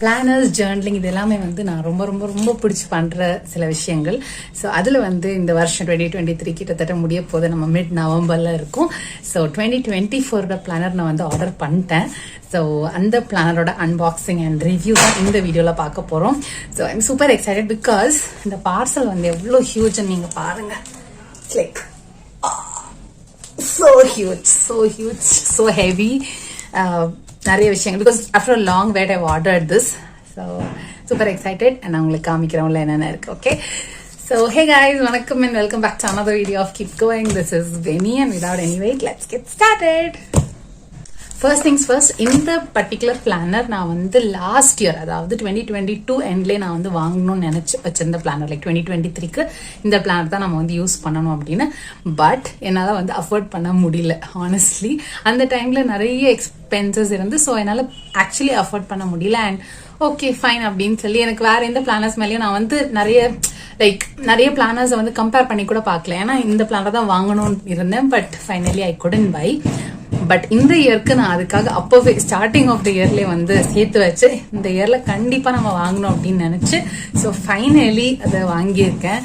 Planners journaling இது எல்லாமே வந்து நான் ரொம்ப ரொம்ப ரொம்ப பிடிச்சி பண்ணுற சில விஷயங்கள். ஸோ அதில் வந்து இந்த வருஷம் 2023 கிட்டத்தட்ட முடிய போது நம்ம மிட் நவம்பரில் இருக்கும். ஸோ 2024 பிளானர் நான் வந்து ஆர்டர் பண்ணிட்டேன். ஸோ அந்த பிளானரோட அன்பாக்சிங் அண்ட் ரிவ்யூ தான் இந்த வீடியோவில் பார்க்க போகிறோம். So I'm super excited because இந்த பார்சல் வந்து எவ்வளோ ஹியூஜ்னு நீங்கள் பாருங்கள். It's like so huge, so heavy. நிறைய விஷயங்கள் because after long wait I ordered this. So super excited and நான் உங்களுக்கு காமிக்கிறவங்கள என்னென்ன இருக்கு. ஓகே, ஸோ ஹே guys, வணக்கம் and welcome back to another video of Keep Going. This is Veni and without any wait, let's get started. First things first, இந்த particular planar நான் வந்து last year, அதாவது 2022 எண்ட்லேயே நான் வந்து வாங்கணும்னு நினச்சி வச்சிருந்த பிளானர். லைக் 2023க்கு இந்த பிளானர் தான் நம்ம வந்து யூஸ் பண்ணணும் அப்படின்னு. பட் என்னால் வந்து அஃபோர்ட் பண்ண முடியல ஹானஸ்ட்லி. அந்த டைமில் நிறைய எக்ஸ்பென்சஸ் இருந்து, ஸோ என்னால் ஆக்சுவலி அஃபோர்ட் பண்ண முடியல. அண்ட் ஓகே ஃபைன் அப்படின்னு சொல்லி எனக்கு வேற எந்த பிளானர்ஸ் மேலேயும் நான் வந்து நிறைய பிளானர்ஸை வந்து கம்பேர் பண்ணி கூட பார்க்கல. ஏன்னா இந்த பிளானர் தான் வாங்கணும்னு இருந்தேன். But finally I couldn't buy. But இந்த இயருக்கு நான் அதுக்காக அப்போவே ஸ்டார்டிங் ஆஃப் த இயர்லேயே வந்து சேர்த்து வச்சு இந்த இயர்ல கண்டிப்பா நம்ம வாங்கணும் அப்படின்னு நினைச்சு ஸோ ஃபைனலி அதை வாங்கியிருக்கேன்.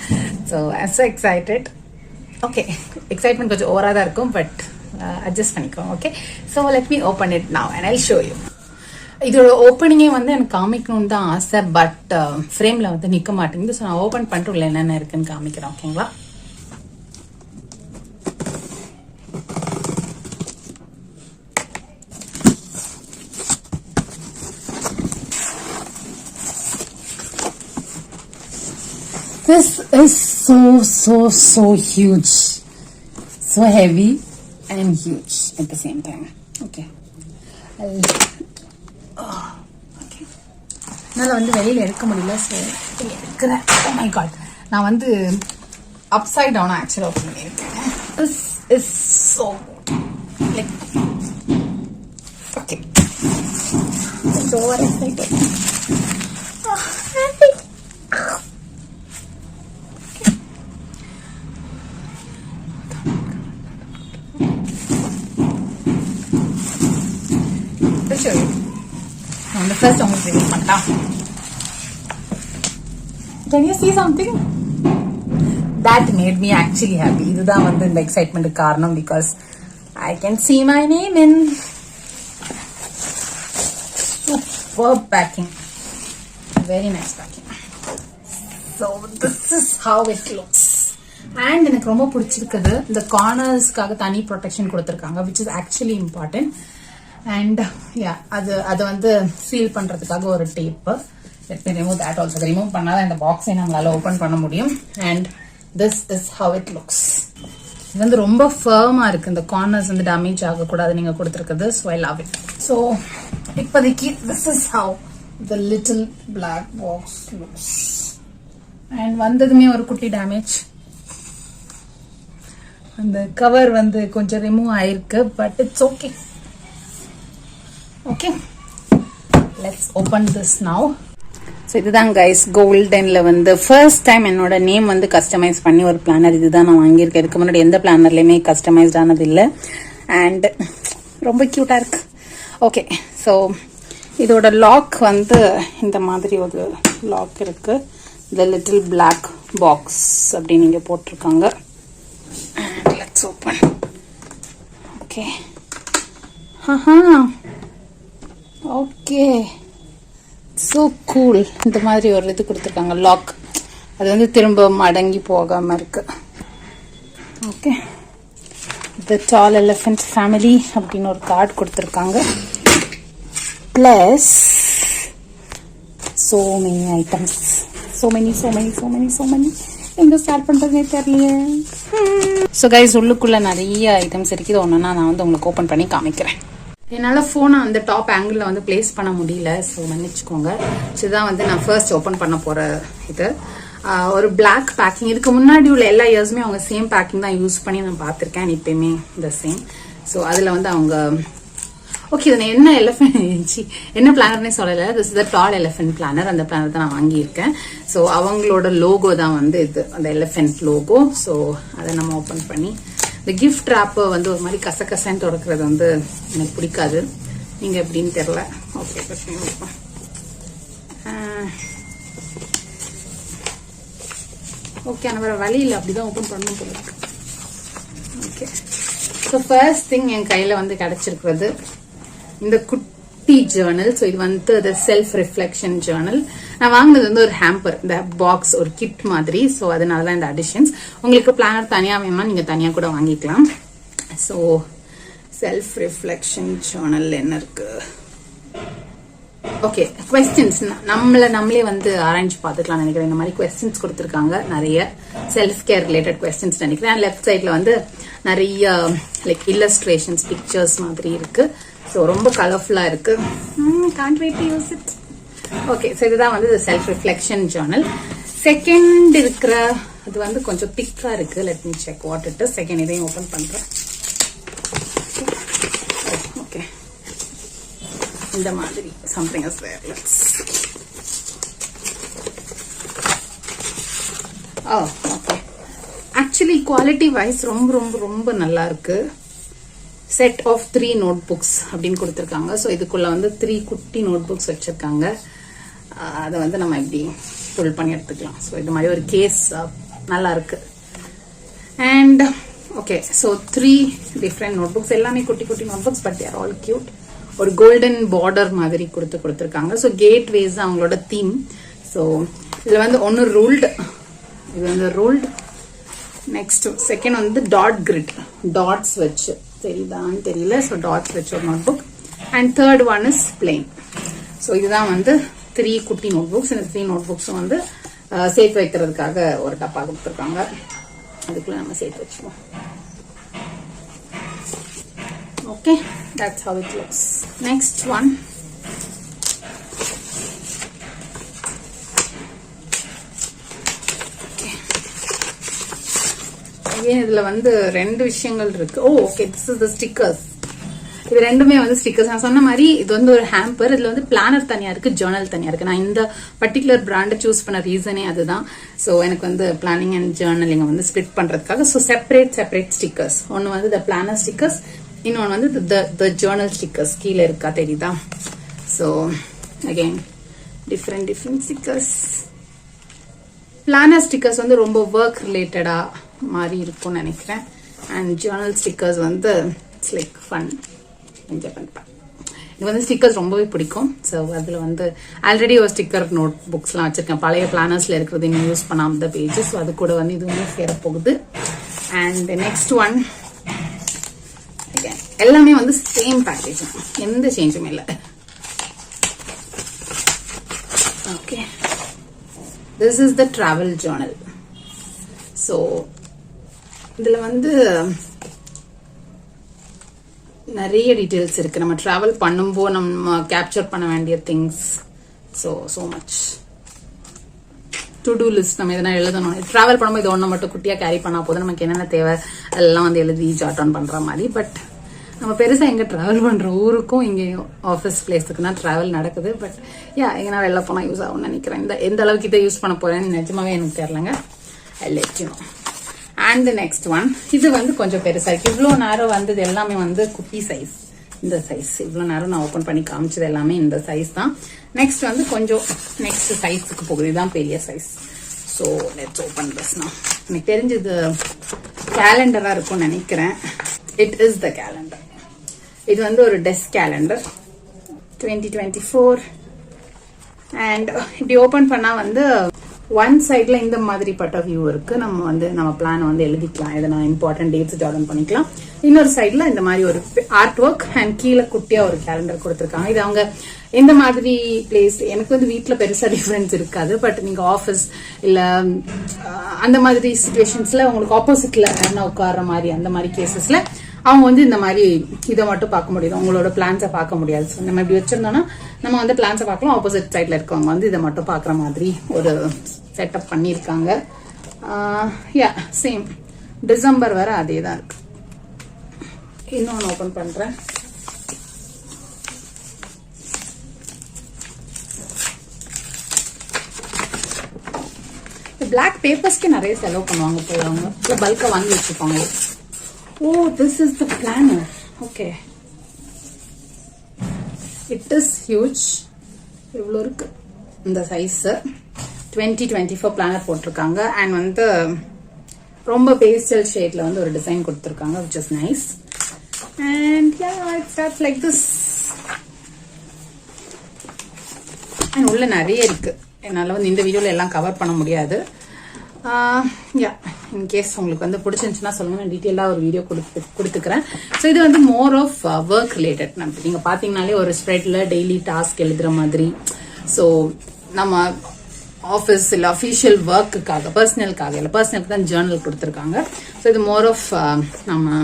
So I'm excited. Okay, excitement கொஞ்சம் ஓவரா தான் இருக்கும், பட் அட்ஜஸ்ட் பண்ணிக்கோங்க. Okay, so let me open it now and I'll show you. இதோட ஓப்பனிங்கே வந்து எனக்கு காமிக்கணும்னு தான் ஆசை, பட் ஃப்ரேம்ல வந்து நிற்க மாட்டேங்குது. ஸோ நான் ஓப்பன் பண்ணிட்டு உள்ள என்னென்ன இருக்குன்னு காமிக்கிறேன். ஓகேங்களா? This is so huge, so heavy and huge at the same time. Okay, okay. நான் வந்து வெளியில எடுக்க முடியல, ஸோ எடுக்கிறேன். Oh my god, நான் வந்து upside down ஆக்சுவலாக ஓப்பன் பண்ணியிருக்கேன். This is so like okay, so excited. First I'm going to can you see something that made me actually happy? This is the excitement karanam because I can see my name in superb packing, very nice packing. So this is how it looks. And எனக்கு ரொம்ப பிடிச்சிருக்குது, இந்த கார்னர்ஸ்க்காக தனி protection கொடுத்துருக்காங்க, which is actually important. And yeah அது வந்து seal பண்றதுக்காக ஒரு tape. Let me remove that also. ரிமூவ் பண்ணாதான் இந்த பாக்ஸை நம்மளால ஓப்பன் பண்ண முடியும். And this is how it looks. இது வந்து ரொம்ப ஃபர்மா இருக்கு, இந்த கார்னர்ஸ் வந்து டேமேஜ் ஆகக்கூடாது நீங்க கொடுத்துருக்குது. So I love it. So இப்போதைக்கு this is how the little black box looks. And வந்ததுமே ஒரு குட்டி டேமேஜ், அந்த கவர் வந்து கொஞ்சம் ரிமூவ் ஆயிருக்கு, but it's okay. Okay, let's open this now. So இதுதான் guys, கோல்டன்ல வந்து ஃபர்ஸ்ட் டைம் என்னோட நேம் வந்து கஸ்டமைஸ் பண்ணி ஒரு பிளானர் இதுதான் நான் வாங்கியிருக்கேன். இதுக்கு முன்னாடி எந்த பிளானர்லயுமே கஸ்டமைஸ்ட் ஆனது இல்லை. அண்ட் ரொம்ப கியூட்டா இருக்கு. ஓகே, ஸோ இதோட லாக் வந்து இந்த மாதிரி ஒரு லாக் இருக்கு. இந்த லிட்டில் பிளாக் பாக்ஸ் அப்படின்னு இங்க போட்டிருக்காங்க. And let's open. Okay, okay, so cool. இந்த மாதிரி ஒரு இது கொடுத்துருக்காங்க லாக், அது வந்து திரும்ப மடங்கி போகாம இருக்கு. ஓகே, தி டால் எலிஃபென்ட் ஃபேமிலி அப்படின்னு ஒரு கார்டு கொடுத்துருக்காங்க. Plus so many items, so many எங்க ஸ்டார்ட் பண்றதுனே தெரியலையே. ஸோ கைஸ், உள்ளுக்குள்ள நிறைய ஐட்டம்ஸ் இருக்குது. ஒன்றுனா நான் வந்து உங்களுக்கு ஓப்பன் பண்ணி காமிக்கிறேன். என்னால் ஃபோனை அந்த டாப் ஆங்கிளில் வந்து பிளேஸ் பண்ண முடியல, ஸோ மன்னிச்சுக்கோங்க. இதுதான் வந்து நான் ஃபர்ஸ்ட் ஓப்பன் பண்ண போகிற இது. ஒரு பிளாக் பேக்கிங். இதுக்கு முன்னாடி உள்ள எல்லா இயர்ஸுமே அவங்க சேம் பேக்கிங் தான் யூஸ் பண்ணி நான் பார்த்துருக்கேன். இப்பயுமே இந்த சேம். ஸோ அதில் வந்து அவங்க ஓகே, இது நான் என்ன என்ன பிளானர்னே சொல்லலை. This is the tall elephant planner. அந்த பிளானர் தான் நான் வாங்கியிருக்கேன். ஸோ அவங்களோட லோகோ தான் வந்து இது, அந்த எலிஃபென்ட் லோகோ. ஸோ அதை நம்ம ஓப்பன் பண்ணி இந்த கிஃப்ட் ராப்பை வந்து ஒரு மாதிரி கசகசன்னு திறக்கிறது வந்து எனக்கு பிடிக்காது. நீங்க எப்படின்னு தெரியல. ஓகே, ஓகே, ஆனால் வேறு வழி இல்லை, அப்படி தான் ஓப்பன் பண்ணணும் போல இருக்கு. ஓகே, ஸோ ஃபர்ஸ்ட் திங் என் கையில் வந்து கிடச்சிருக்கிறது இந்த குட்டி ஜேர்னல். ஸோ இது வந்து அது செல்ஃப் ரிஃப்ளெக்ஷன் ஜேர்னல். நான் வாங்கினது வந்து ஒரு ஹேம்பர், இந்த பாக்ஸ் ஒரு கிட் மாதிரி. ஸோ அதனால தான் இந்த அடிஷன்ஸ். உங்களுக்கு பிளானர் தனியாக வேணுமா நீங்கள் தனியாக கூட வாங்கிக்கலாம். ஸோ செல்ஃப் ரிஃப்ளெக்ஷன் ஜேர்னல் என்ன இருக்கு? ஓகே, கொஸ்டின்ஸ் நம்மளே வந்து ஆராய்ச்சி பார்த்துக்கலாம் நினைக்கிறேன். இந்த மாதிரி கொஸ்டின்ஸ் கொடுத்துருக்காங்க நிறைய, செல்ஃப் கேர் ரிலேட்டட் கொஸ்டின்ஸ் நினைக்கிறேன். லெஃப்ட் சைட்ல வந்து நிறைய லைக் இல்லஸ்ட்ரேஷன்ஸ், பிக்சர்ஸ் மாதிரி இருக்கு. ஸோ ரொம்ப கலர்ஃபுல்லா இருக்கு. Can't wait to use it. Okay, so இதுதான் வந்து செல்ஃப் ரிஃப்ளெக்ஷன் ஜேர்னல். செகண்ட் இருக்கிற அது வந்து கொஞ்சம் திக்கா இருக்கு. Let me check what it is. Second இதையும் ஓபன் பண்றேன். ஓகே, இந்த மாதிரி something is there. Let's okay, actually quality wise ரொம்ப ரொம்ப ரொம்ப நல்லா இருக்கு. செட் ஆஃப் 3 நோட் புக்ஸ் அப்படின்னு கொடுத்துருக்காங்க. ஸோ இதுக்குள்ள வந்து 3 குட்டி நோட் புக்ஸ் வச்சிருக்காங்க. அதை வந்து நம்ம இப்படி புல் பண்ணி எடுத்துக்கலாம். ஸோ இது மாதிரி ஒரு கேஸ் நல்லா இருக்கு. And okay, so 3 different note books, எல்லாமே குட்டி குட்டி note books, but they're all cute. ஒரு கோல்டன் பார்டர் மாதிரி கொடுத்துருக்காங்க. ஸோ கேட் வேஸ் அவங்களோட தீம். ஸோ இதுல வந்து ஒன்னு ரூல்டு, இது வந்து ரூல்டு. நெக்ஸ்ட் செகண்ட் வந்து டாட் கிரிட், டாட்ஸ் வச்சு, தெரியுதான்னு தெரியல. ஸோ டாட்ஸ் வச்சு ஒரு note book. And third one is plain. So இதுதான் வந்து 3 குட்டி நோட் புக்ஸ். இந்த 3 நோட் புக்ஸும் வந்து சேர்த்து வைக்கிறதுக்காக ஒரு டப்பா கொடுத்துருக்காங்க. அதுக்குள்ள நம்ம சேர்த்து வச்சுருவோம். Okay, that's how it looks. Next one. Okay. Again, இதுல வந்து 2 விஷயங்கள் இருக்கு. Okay, this is the stickers. இது ரெண்டுமே வந்து ஸ்டிக்கர்ஸ். நான் சொன்ன மாதிரி இது வந்து ஒரு ஹேம்பர். இதுல வந்து பிளானர் தனியா இருக்கு, ஜேர்னல் தனியா இருக்கு. நான் இந்த பர்டிகுலர் பிராண்டை சூஸ் பண்ண ரீசனே அதுதான். ஸோ எனக்கு வந்து பிளானிங் அண்ட் ஜேர்னலிங் வந்து ஸ்பிளிட் பண்றதுக்காக. So separate stickers. ஒன்னு வந்து த பிளானர் ஸ்டிக்கர்ஸ், இன்னொன்று வந்து த ஜேர்னல் ஸ்டிக்கர்ஸ். கீழே இருக்கா தெரியுதா? So again different stickers. Planar stickers வந்து ரொம்ப ஒர்க் ரிலேட்டடா மாதிரி இருக்கும்னு நினைக்கிறேன். அண்ட் ஜேர்னல் ஸ்டிக்கர்ஸ் வந்து இட்ஸ் லைக் ஃபன், என்ஜாய் பண்ணிப்பேன். இது வந்து ஸ்டிக்கர்ஸ் ரொம்பவே பிடிக்கும். ஸோ அதில் வந்து ஆல்ரெடி ஒரு ஸ்டிக்கர் நோட் புக்ஸ்லாம் வச்சிருக்கேன். பழைய பிளானர்ஸ்ல இருக்கிறது இன்னும் யூஸ் பண்ணாம பேஜ். ஸோ அது கூட வந்து இதுவுமே சேரப்போகுது. அண்ட் நெக்ஸ்ட் ஒன் எல்லாமே வந்து சேம் பேக்கேஜ், எந்த சேஞ்சுமே இல்லை. Okay, this is the travel Journal. So இதுல வந்து நிறைய டீட்டெயில்ஸ் இருக்கு. நம்ம டிராவல் பண்ணும்போது நம்ம கேப்சர் பண்ண வேண்டிய things. So much to do list. நம்ம எதனா எழுதணும். டிராவல் பண்ணும்போது இது ஒன்று மட்டும் குட்டியா கேரி பண்ணா போதும். நமக்கு என்னென்ன தேவை எல்லாம் வந்து எழுதி ஜாட் ஆன் பண்ற மாதிரி. பட் நம்ம பெருசா எங்க டிராவல் பண்ற ஊருக்கும் இங்கே ஆஃபீஸ் பிளேஸுக்கு தான் டிராவல் நடக்குது. பட் எங்கன்னா வெளில போனா யூஸ் ஆகும்னு நினைக்கிறேன். எந்த அளவுக்கு இதை யூஸ் பண்ண போறேன்னு நிஜமாவே எனக்கு தெரியலங்க. I let you know. And next one, இது வந்து கொஞ்சம் பெருசா இருக்கு. இவ்வளோ நேரம் வந்தது எல்லாமே வந்து குட்டி சைஸ். இந்த சைஸ் இவ்வளோ நேரம் நான் ஓப்பன் பண்ணி காமிச்சது எல்லாமே இந்த சைஸ் தான். நெக்ஸ்ட் வந்து கொஞ்சம் நெக்ஸ்ட் சைஸுக்கு போகுது. இதுதான் பெரிய size. So let's open this now. எனக்கு தெரிஞ்சது கேலண்டரா இருக்கும்னு நினைக்கிறேன். It is the calendar. இது வந்து ஒரு டெஸ்க் கேலண்டர் 2024. அண்ட் இப்படி ஓபன் பண்ணா வந்து ஒன் சைட்ல இந்த மாதிரி பட்ட வியூ இருக்கு. நம்ம பிளான் வந்து எழுதிக்கலாம். எதனா இம்பார்ட்டன்ட் டேட்ஸ் ஜாயின் பண்ணிக்கலாம். இன்னொரு சைட்ல இந்த மாதிரி ஒரு ஆர்ட் ஒர்க் அண்ட் கீழே குட்டியா ஒரு கேலண்டர் கொடுத்துருக்காங்க. இது அவங்க எந்த மாதிரி பிளேஸ், எனக்கு வந்து வீட்டுல பெருசா டிஃபரன்ஸ் இருக்காது. பட் நீங்க ஆஃபீஸ் இல்ல அந்த மாதிரி சிச்சுவேஷன்ஸ்ல உங்களுக்கு ஆப்போசிட்ல என்ன உட்கார்ற மாதிரி அந்த மாதிரி கேசஸ்ல அவங்க வந்து இந்த மாதிரி இதை மட்டும் பார்க்க முடியாது, உங்களோட பிளான்ஸை பார்க்க முடியாது. ஸோ நம்ம இப்படி வச்சிருந்தோம்னா நம்ம வந்து பிளான்ஸை பார்க்கலாம். ஆப்போசிட் சைட்ல இருக்கவங்க வந்து இதை மட்டும் பார்க்குற மாதிரி ஒரு செட்டப் பண்ணியிருக்காங்க. சேம் டிசம்பர் வரை அதே தான் இருக்கு. இன்னொன்று ஓபன் பண்றேன். பிளாக் பேப்பர்ஸ்க்கு நிறைய செலவு பண்ணுவாங்க போல அவங்க, பல்கா வாங்கி வச்சுப்பாங்க. ஓ, this is the planner. Okay. It is huge. இவ்வளோ இருக்கு. இந்த சைஸ் 2024 பிளானர் போட்டிருக்காங்க. அண்ட் வந்து ரொம்ப பேஸ்டல் ஷேட்ல வந்து ஒரு டிசைன் கொடுத்துருக்காங்க, which is nice. And yeah, it starts like this. And உள்ள நிறைய இருக்கு, என்னால் வந்து இந்த வீடியோவில் எல்லாம் கவர் பண்ண முடியாது. யா, இன்கேஸ் உங்களுக்கு வந்து பிடிச்சிருந்துச்சுன்னா சொல்லுங்க, நான் டீட்டெயிலாக ஒரு வீடியோ கொடுத்துக்கிறேன். ஸோ இது வந்து மோர் ஆஃப் ஒர்க் ரிலேட்டட். நீங்கள் பார்த்தீங்கனாலே ஒரு ஸ்ப்ரெட்ல டெய்லி டாஸ்க் எழுதுற மாதிரி. ஸோ நம்ம ஆஃபீஸ் இல்லை அஃபீஷியல் ஒர்க்குக்காக, பர்சனலுக்காக இல்லை, பர்சனலுக்கு தான் ஜேர்னல் கொடுத்துருக்காங்க. ஸோ இது மோர் ஆஃப் நம்ம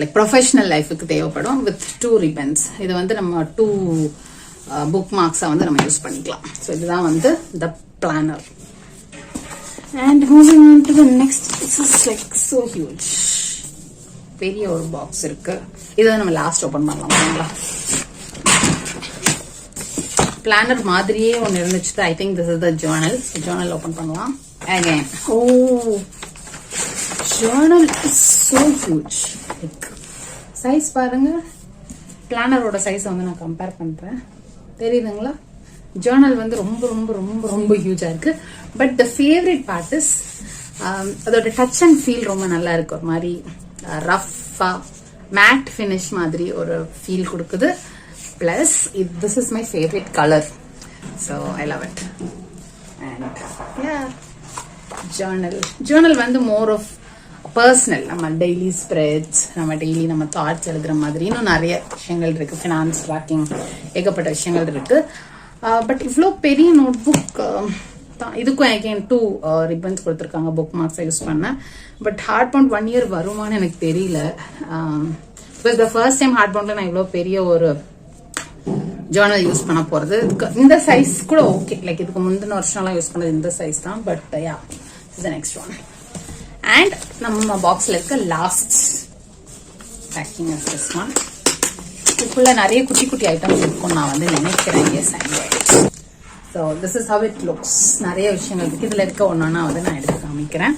லைக் ப்ரொஃபஷனல் லைஃபுக்கு தேவைப்படும் வித் 2 ribbons. இது வந்து நம்ம 2 புக் மார்க்ஸை வந்து நம்ம யூஸ் பண்ணிக்கலாம். ஸோ இதுதான் வந்து the planner. And moving on to the next, this is like so huge. பெரிய ஒரு பாக்ஸ் இருக்கு, இதை நம்ம லாஸ்ட் ஓபன் பண்ணலாம். பிளானர் மாதிரியே ஒன்று இருந்துச்சு. I think this is the journal. Journal open பண்ணலாம். Again, oh, journal is so huge. Size பாருங்க, பிளானரோட சைஸை வந்து நான் கம்பேர் பண்றேன், தெரியுதுங்களா? ஜேர்னல் வந்து ரொம்ப ரொம்ப ரொம்ப ரொம்ப ஹியூஜா இருக்கு. But the favourite part is அதோட டச் அண்ட் ஃபீல் ரொம்ப நல்லா இருக்கு. ஒரு மாதிரி ரஃபா மேட் ஃபினிஷ் மாதிரி ஒரு ஃபீல் கொடுக்குது. Plus this is my favourite colour, so I love it. And yeah, Journal வந்து மோர் ஆஃப் பர்சனல், நம்ம டெய்லி ஸ்ப்ரெட்ஸ், நம்ம டெய்லி நம்ம தாட்ஸ் எழுதுற மாதிரி இன்னும் நிறைய விஷயங்கள் இருக்கு. ஃபினான்ஸ் ட்ராக்கிங், ஏகப்பட்ட விஷயங்கள் இருக்கு. பட் இவ்வளோ பெரிய நோட் புக், இதுக்கும் அகைன் 2 ribbons கொடுத்துருக்காங்க புக் மார்க்ஸை யூஸ் பண்ண. பட் ஹார்ட் பவுண்ட் 1 year வருமானு எனக்கு தெரியல. Because the first time hard பவுண்ட்ல நான் இவ்வளோ பெரிய ஒரு ஜேர்னல் யூஸ் பண்ண போறது. இந்த சைஸ் கூட ஓகே, லைக் இதுக்கு முந்தின வருஷம்லாம் யூஸ் பண்ணது இந்த சைஸ் தான். But yeah, is the next one. And நம்ம பாக்ஸ்ல இருக்க last packing is this one. இதுக்குள்ள நிறைய குட்டி குட்டி ஐட்டம்ஸ் இருக்கும் நான் வந்து நினைக்கிறேன். Yes, so this is how it looks. நிறைய விஷயங்கள் இருக்கு. இதுல இருக்க ஒன்னொன்னா வந்து நான் எடுத்து காமிக்கிறேன்.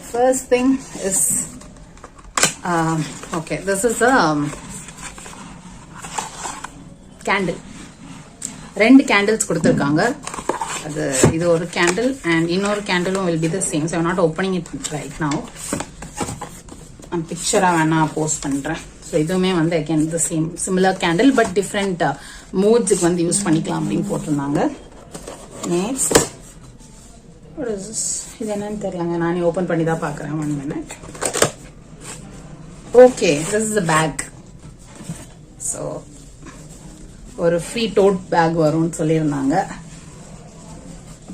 First thing is okay, this is candle. 2 candles கொடுத்துருக்காங்க. இது ஒரு கேண்டில் அண்ட் இன்னொரு கேண்டிலும் will be the same. So I'm not opening it right now. நான் பிக்சரா வேணா போஸ்ட் பண்றேன். ஸோ இதுவுமே வந்து again the same similar candle but different moodsக்கு வந்து யூஸ் பண்ணிக்கலாம் அப்படின்னு போட்டிருந்தாங்க. Next, what is this? இது என்னன்னு தெரியலங்க, நானே ஓபன் பண்ணி தான் பாக்குறேன். 1 minute. Okay, this is a bag. So ஒரு ஃப்ரீ டோட் பேக் வரும்னு சொல்லியிருந்தாங்க.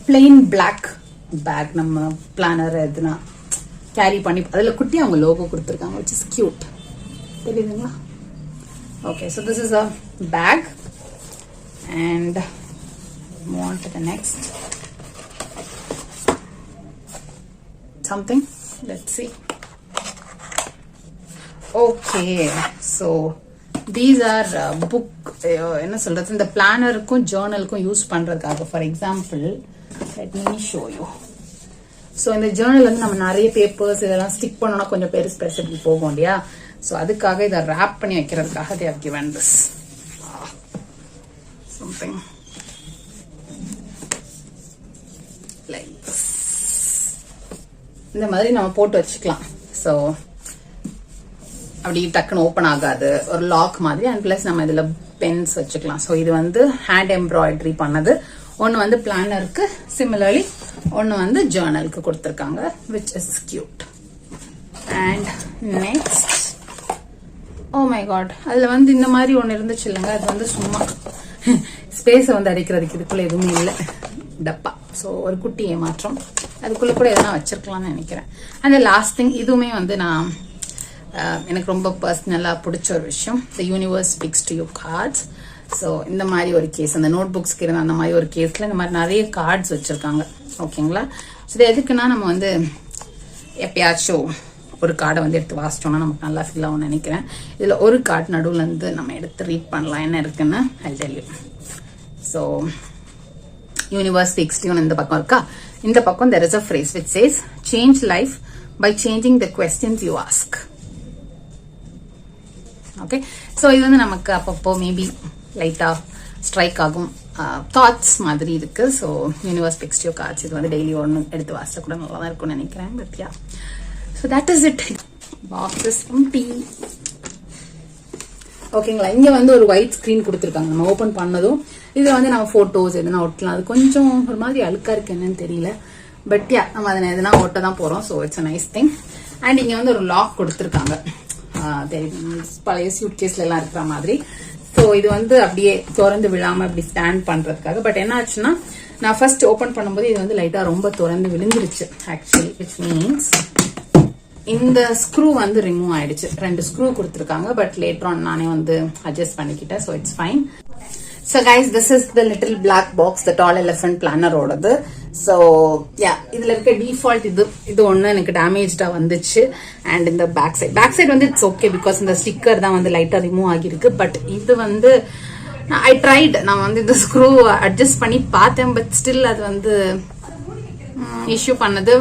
பிளெயின் பிளாக் பேக், நம்ம பிளானர் எதுனா கேரி பண்ணி, அதில் குட்டி அவங்க லோகோ கொடுத்துருக்காங்க, which is cute. தெரியுதுங்களா? Okay, so this is a pack and move on to the next something. Let's see. Okay, so these are book, என்ன சொல்றது, இந்த பிளானருக்கும் ஜேர்னலுக்கும் யூஸ் பண்றதுக்காக. For example, let me show you. So இந்த Journal வந்து நம்ம நிறைய papers இதெல்லாம் ஸ்டிக் பண்ணோம்னா கொஞ்சம் பெருசு பெருசு இப்படி போகும் இல்லையா? ஸோ அதுக்காக இதை ரேப் பண்ணி வைக்கிறதுக்காக they have given this something like this. இந்த மாதிரி நம்ம போட்டு வச்சுக்கலாம். ஸோ அப்படி டக்குன்னு ஓப்பன் ஆகாது, ஒரு லாக் மாதிரி. அண்ட் பிளஸ் நம்ம இதுல பென்ஸ் வச்சுக்கலாம். ஸோ இது வந்து ஹேண்ட் எம்ப்ராய்டரி பண்ணது. ஒன்று வந்து பிளானருக்கு சிமிலர்லி, ஒன்று வந்து ஜேர்னலுக்கு கொடுத்துருக்காங்க, which is cute. And next, oh my God, அதில் வந்து இந்த மாதிரி ஒன்று இருந்துச்சு இல்லைங்க, அது வந்து சும்மா ஸ்பேஸை வந்து அடிக்கிறதுக்கு இதுக்குள்ள எதுவுமே இல்லை, டப்பா. ஸோ ஒரு குட்டி ஏமாற்றம், அதுக்குள்ள கூட எதனா வச்சிருக்கலாம்னு நினைக்கிறேன். அந்த லாஸ்ட் திங், இதுவுமே வந்து நான் எனக்கு ரொம்ப பர்சனலாக பிடிச்ச ஒரு விஷயம், the universe speaks to you cards. ஸோ இந்த மாதிரி ஒரு கேஸ், அந்த நோட் புக்ஸ்க்கு இருந்த அந்த மாதிரி ஒரு கேஸில் இந்த மாதிரி நிறைய கார்ட்ஸ் வச்சுருக்காங்க. ஓகேங்களா? ஸோ இது எதுக்குன்னா, நம்ம வந்து எப்பயாச்சும் ஒரு கார்டை வந்து எடுத்து வாசிச்சோம்னா நமக்கு நல்லா ஃபீல் ஆகும்னு நினைக்கிறேன். இதில் ஒரு கார்டு நடுவில் இருந்து நம்ம எடுத்து ரீட் பண்ணலாம் என்ன இருக்குன்னு. I tell you. So universe speaks to you இந்த பக்கம் இருக்கா, இந்த பக்கம் there is a phrase which says change life by changing the questions you ask. Okay, so இது வந்து நமக்கு அப்பப்போ மேபி லைட்டாக ஸ்ட்ரைக் ஆகும். தாட்ஸ் மாதிரி இருக்கு. ஸோ யூனிவர்ஸ் பிக்ஸ்டியோ கார்ட்ஸ் இது வந்து டெய்லி ஒன்று எடுத்து வாசிச்சா கூட நல்லா தான் இருக்கும்னு நினைக்கிறேன். But yeah, so that is it. Boxes empty. ஓகேங்களா, இங்க வந்து ஒரு ஒயிட் ஸ்கிரீன் கொடுத்துருக்காங்க. நம்ம ஓபன் பண்ணதும் இதுல வந்து நம்ம போட்டோஸ் எதுனா ஒட்டலாம். அது கொஞ்சம் ஒரு மாதிரி அழுக்கா இருக்கு என்னன்னு தெரியல. பட் யா, நம்ம அதை எதுனா ஒட்ட தான் போறோம். So it's a nice thing. And இங்க வந்து ஒரு லாக் கொடுத்துருக்காங்க. பழைய சூட் கேஸ்ல எல்லாம் இருக்கிற மாதிரி. ஸோ இது வந்து அப்படியே திறந்து விழாம அப்படி ஸ்டாண்ட் பண்றதுக்காக. பட் என்ன ஆச்சுன்னா, நான் ஃபர்ஸ்ட் ஓபன் பண்ணும்போது இது வந்து லைட்டா ரொம்ப திறந்து விழுந்துருச்சு ஆக்சுவலி. விச் மீன்ஸ் இந்த ஸ்க்ரூ வந்து ரிமூவ் ஆயிடுச்சு. 2 ஸ்க்ரூ கொடுத்துருக்காங்க. பட் லேட்டர் ஆன் நானே வந்து அட்ஜஸ்ட் பண்ணிக்கிட்டேன். So it's fine. So guys, this is the little black box, the tall elephant planner ஓடது. So yeah, இதுல இருக்க டிஃபால்ட் இது ஒண்ணு எனக்கு டேமேஜ்டா வந்துச்சு. அண்ட் இந்த பேக் சைட் வந்து இட்ஸ் ஓகே பிகாஸ் இந்த ஸ்டிக்கர் தான் வந்து லைட்டா ரிமூவ் ஆகிருக்கு. பட் இது வந்து ஐ ட்ரைட், நான் வந்து இந்த ஸ்க்ரூ அட்ஜஸ்ட் பண்ணி பார்த்தேன். பட் ஸ்டில் அது வந்து இஷ்யூ பண்ணது.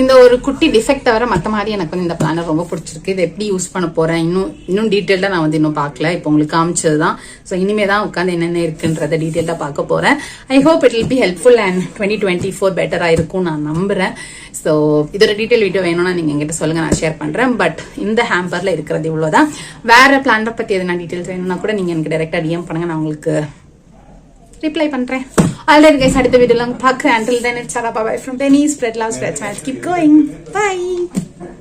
இந்த ஒரு குட்டி டிஃபெக்ட் தவிர மற்ற மாதிரி எனக்கு வந்து இந்த பிளானர் ரொம்ப பிடிச்சிருக்கு. இது எப்படி யூஸ் பண்ண போறேன் இன்னும் டீட்டெயில்டா நான் வந்து இன்னும் பார்க்கல. இப்போ உங்களுக்கு காமிச்சதுதான். ஸோ இனிமே தான் உட்காந்து என்னென்ன இருக்குன்றத டீட்டெயில்டா பார்க்க போறேன். I hope it will be helpful and 2024 பெட்டரா இருக்கும் நான் நம்புறேன். ஸோ இதோட டீட்டெயில் வீடியோ வேணும்னா நீங்க என்கிட்ட சொல்லுங்க, நான் ஷேர் பண்றேன். பட் இந்த ஹேம்பர்ல இருக்கிறது இவ்வளவுதான். வேற பிளானர் பத்தி எதனா டீட்டெயில்ஸ் வேணும்னா கூட நீங்க எனக்கு டைரக்டா டிஎம் பண்ணுங்க, நான் உங்களுக்கு ரிப்ளை பண்றேன். ஆல்ரெடி கைஸ், அடுத்த வீடியோல பார்க்குறேன். Until then, it's Chara, bye from Penny. Spread love, spread smiles, keep going. Bye.